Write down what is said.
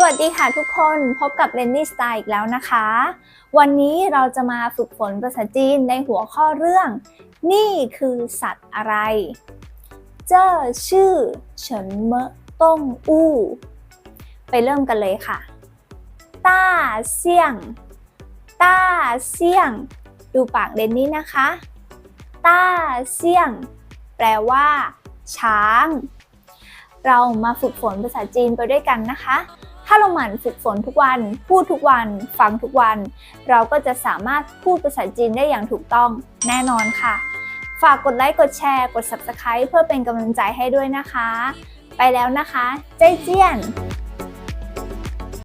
สวัสดีค่ะทุกคนพบกับเรนนี่สไตล์อีกแล้วนะคะวันนี้เราจะมาฝึกฝนภาษาจีนในหัวข้อเรื่องนี่คือสัตว์อะไร这是什么动物ไปเริ่มกันเลยค่ะต้าเซี่ยงต้าเซี่ยงดูปากเรนนี่นะคะต้าเซี่ยงแปลว่าช้างเรามาฝึกฝนภาษาจีนไปด้วยกันนะคะถ้าเราหมั่นฝึกฝนทุกวันพูดทุกวันฟังทุกวันเราก็จะสามารถพูดภาษาจีนได้อย่างถูกต้องแน่นอนค่ะฝากกดไลค์กดแชร์กด Subscribe เพื่อเป็นกำลังใจให้ด้วยนะคะไปแล้วนะคะใจเจี้ยน